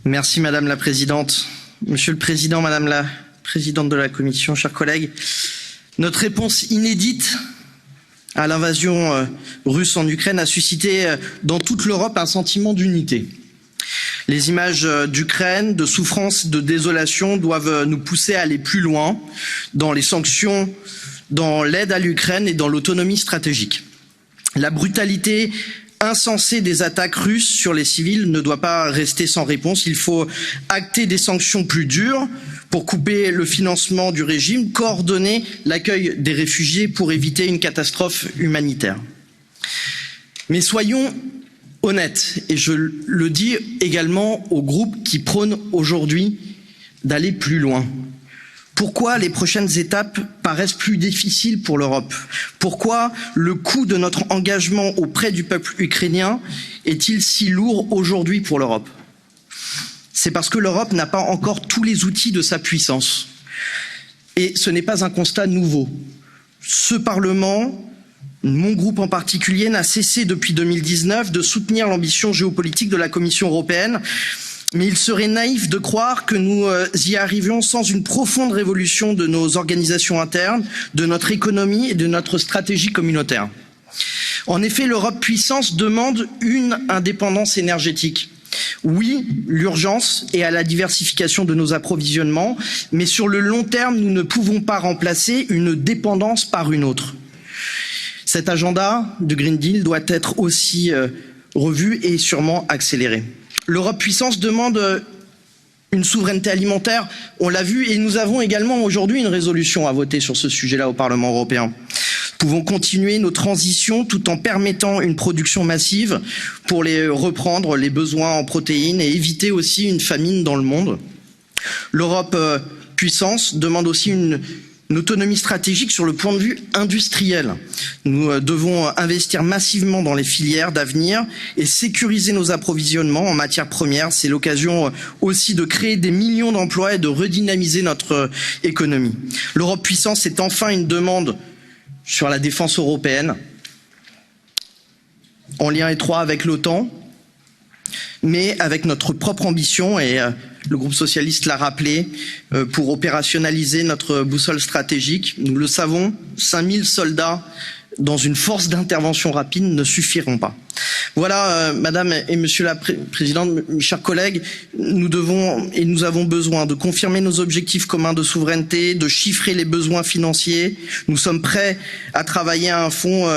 Merci Madame la Présidente. Monsieur le Président, Madame la Présidente de la Commission, chers collègues, notre réponse inédite à l'invasion russe en Ukraine a suscité dans toute l'Europe un sentiment d'unité. Les images d'Ukraine, de souffrance, de désolation doivent nous pousser à aller plus loin dans les sanctions, dans l'aide à l'Ukraine et dans l'autonomie stratégique. La brutalité insensée des attaques russes sur les civils ne doit pas rester sans réponse. Il faut acter des sanctions plus dures pour couper le financement du régime, coordonner l'accueil des réfugiés pour éviter une catastrophe humanitaire. Mais soyons honnêtes, et je le dis également aux groupes qui prônent aujourd'hui d'aller plus loin. Pourquoi les prochaines étapes paraissent plus difficiles pour l'Europe? Pourquoi le coût de notre engagement auprès du peuple ukrainien est-il si lourd aujourd'hui pour l'Europe? C'est parce que l'Europe n'a pas encore tous les outils de sa puissance. Et ce n'est pas un constat nouveau. Ce Parlement, mon groupe en particulier, n'a cessé depuis 2019 de soutenir l'ambition géopolitique de la Commission européenne. Mais il serait naïf de croire que nous y arrivions sans une profonde révolution de nos organisations internes, de notre économie et de notre stratégie communautaire. En effet, l'Europe puissance demande une indépendance énergétique. Oui, l'urgence est à la diversification de nos approvisionnements, mais sur le long terme, nous ne pouvons pas remplacer une dépendance par une autre. Cet agenda de Green Deal doit être aussi revu et sûrement accéléré. L'Europe puissance demande une souveraineté alimentaire, on l'a vu, et nous avons également aujourd'hui une résolution à voter sur ce sujet-là au Parlement européen. Nous pouvons continuer nos transitions tout en permettant une production massive pour reprendre les besoins en protéines et éviter aussi une famine dans le monde. L'Europe puissance demande aussi une autonomie stratégique sur le point de vue industriel. Nous devons investir massivement dans les filières d'avenir et sécuriser nos approvisionnements en matières premières. C'est l'occasion aussi de créer des millions d'emplois et de redynamiser notre économie. L'Europe puissance est enfin une demande sur la défense européenne, en lien étroit avec l'OTAN, mais avec notre propre ambition, et le groupe socialiste l'a rappelé, pour opérationnaliser notre boussole stratégique. Nous le savons, 5000 soldats dans une force d'intervention rapide ne suffiront pas. Voilà, Madame et Monsieur la Présidente, mes chers collègues, nous devons et nous avons besoin de confirmer nos objectifs communs de souveraineté, de chiffrer les besoins financiers. Nous sommes prêts à travailler à un fonds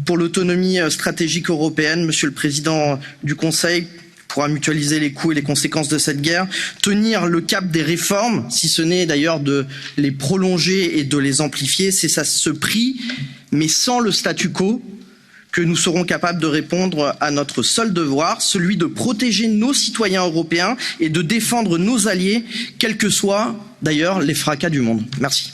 pour l'autonomie stratégique européenne. Monsieur le Président du Conseil pourra mutualiser les coûts et les conséquences de cette guerre, tenir le cap des réformes, si ce n'est d'ailleurs de les prolonger et de les amplifier, c'est ça ce prix, mais sans le statu quo, que nous serons capables de répondre à notre seul devoir, celui de protéger nos citoyens européens et de défendre nos alliés, quels que soient d'ailleurs les fracas du monde. Merci.